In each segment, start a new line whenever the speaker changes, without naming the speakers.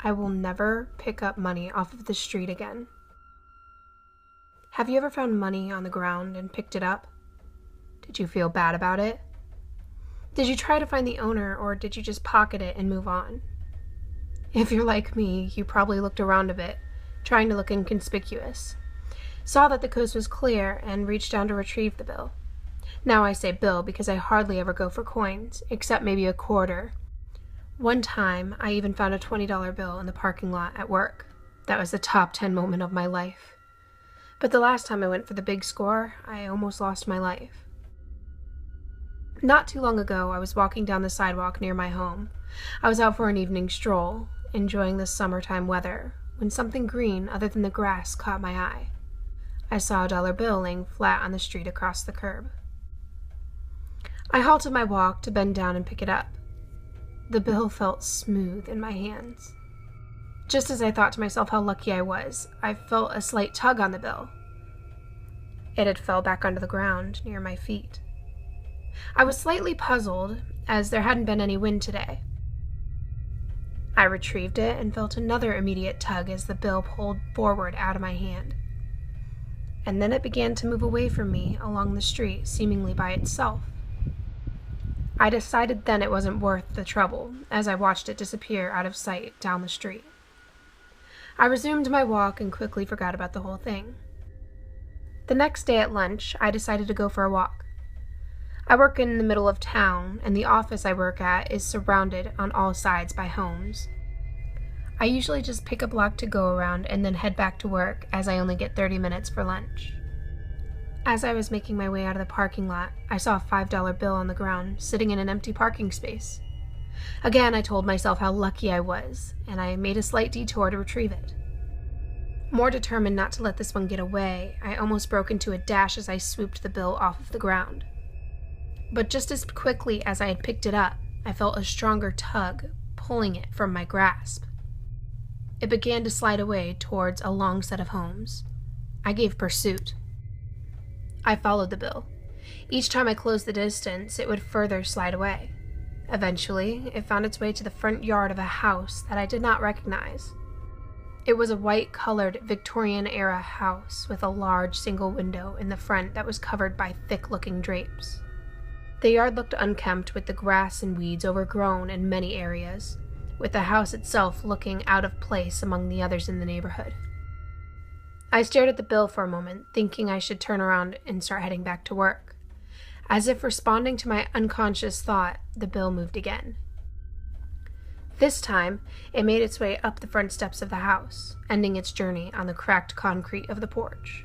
I will never pick up money off of the street again. Have you ever found money on the ground and picked it up? Did you feel bad about it? Did you try to find the owner, or did you just pocket it and move on? If you're like me, you probably looked around a bit, trying to look inconspicuous, saw that the coast was clear, and reached down to retrieve the bill. Now I say bill because I hardly ever go for coins, except maybe a quarter. One time, I even found a $20 bill in the parking lot at work. That was the top 10 moment of my life. But the last time I went for the big score, I almost lost my life. Not too long ago, I was walking down the sidewalk near my home. I was out for an evening stroll, enjoying the summertime weather, when something green other than the grass caught my eye. I saw a dollar bill laying flat on the street across the curb. I halted my walk to bend down and pick it up. The bill felt smooth in my hands. Just as I thought to myself how lucky I was, I felt a slight tug on the bill. It had fell back onto the ground near my feet. I was slightly puzzled, as there hadn't been any wind today. I retrieved it and felt another immediate tug as the bill pulled forward out of my hand. And then it began to move away from me along the street, seemingly by itself. I decided then it wasn't worth the trouble, as I watched it disappear out of sight down the street. I resumed my walk and quickly forgot about the whole thing. The next day at lunch, I decided to go for a walk. I work in the middle of town, and the office I work at is surrounded on all sides by homes. I usually just pick a block to go around and then head back to work, as I only get 30 minutes for lunch. As I was making my way out of the parking lot, I saw a $5 bill on the ground, sitting in an empty parking space. Again, I told myself how lucky I was, and I made a slight detour to retrieve it. More determined not to let this one get away, I almost broke into a dash as I swooped the bill off of the ground. But just as quickly as I had picked it up, I felt a stronger tug pulling it from my grasp. It began to slide away towards a long set of homes. I gave pursuit. I followed the bill. Each time I closed the distance, it would further slide away. Eventually, it found its way to the front yard of a house that I did not recognize. It was a white-colored Victorian-era house with a large single window in the front that was covered by thick-looking drapes. The yard looked unkempt, with the grass and weeds overgrown in many areas, with the house itself looking out of place among the others in the neighborhood. I stared at the bill for a moment, thinking I should turn around and start heading back to work. As if responding to my unconscious thought, the bill moved again. This time, it made its way up the front steps of the house, ending its journey on the cracked concrete of the porch.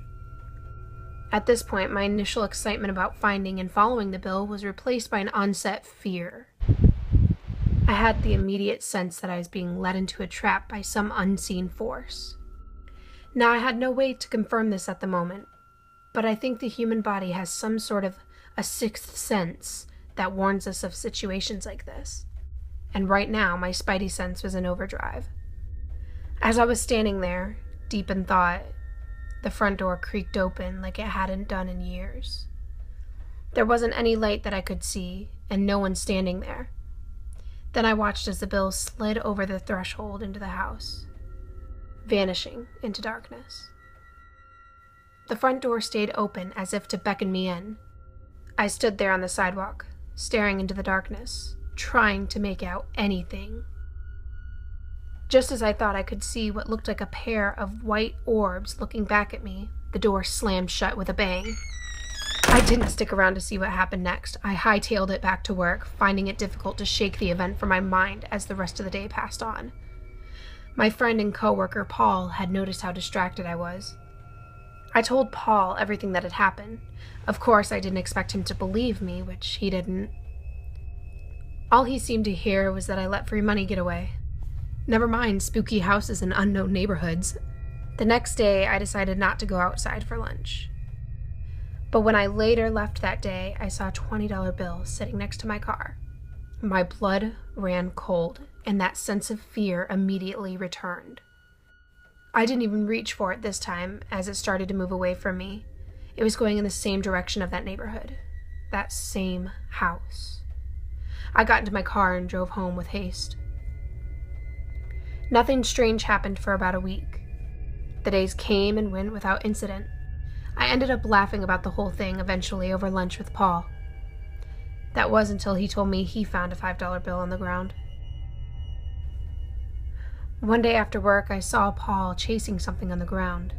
At this point, my initial excitement about finding and following the bill was replaced by an onset fear. I had the immediate sense that I was being led into a trap by some unseen force. Now, I had no way to confirm this at the moment, but I think the human body has some sort of a sixth sense that warns us of situations like this. And right now, my spidey sense was in overdrive. As I was standing there, deep in thought, the front door creaked open like it hadn't done in years. There wasn't any light that I could see, and no one standing there. Then I watched as the bill slid over the threshold into the house, vanishing into darkness. The front door stayed open as if to beckon me in. I stood there on the sidewalk, staring into the darkness, trying to make out anything. Just as I thought I could see what looked like a pair of white orbs looking back at me, the door slammed shut with a bang. I didn't stick around to see what happened next. I hightailed it back to work, finding it difficult to shake the event from my mind as the rest of the day passed on. My friend and coworker Paul had noticed how distracted I was. I told Paul everything that had happened. Of course, I didn't expect him to believe me, which he didn't. All he seemed to hear was that I let free money get away. Never mind spooky houses in unknown neighborhoods. The next day, I decided not to go outside for lunch. But when I later left that day, I saw a $20 bill sitting next to my car. My blood ran cold, and that sense of fear immediately returned. I didn't even reach for it this time as it started to move away from me. It was going in the same direction of that neighborhood, that same house. I got into my car and drove home with haste. Nothing strange happened for about a week. The days came and went without incident. I ended up laughing about the whole thing eventually over lunch with Paul. That was until he told me he found a $5 bill on the ground. One day after work, I saw Paul chasing something on the ground.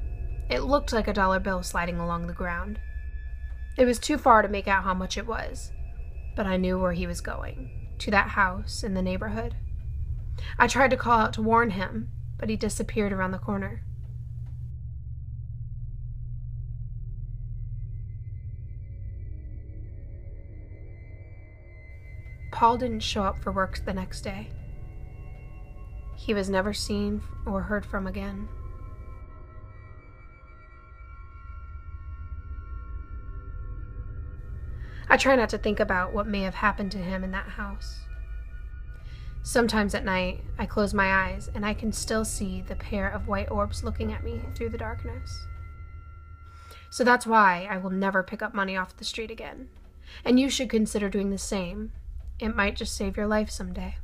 It looked like a dollar bill sliding along the ground. It was too far to make out how much it was, but I knew where he was going, to that house in the neighborhood. I tried to call out to warn him, but he disappeared around the corner. Paul didn't show up for work the next day. He was never seen or heard from again. I try not to think about what may have happened to him in that house. Sometimes at night, I close my eyes and I can still see the pair of white orbs looking at me through the darkness. So that's why I will never pick up money off the street again. And you should consider doing the same. It might just save your life someday.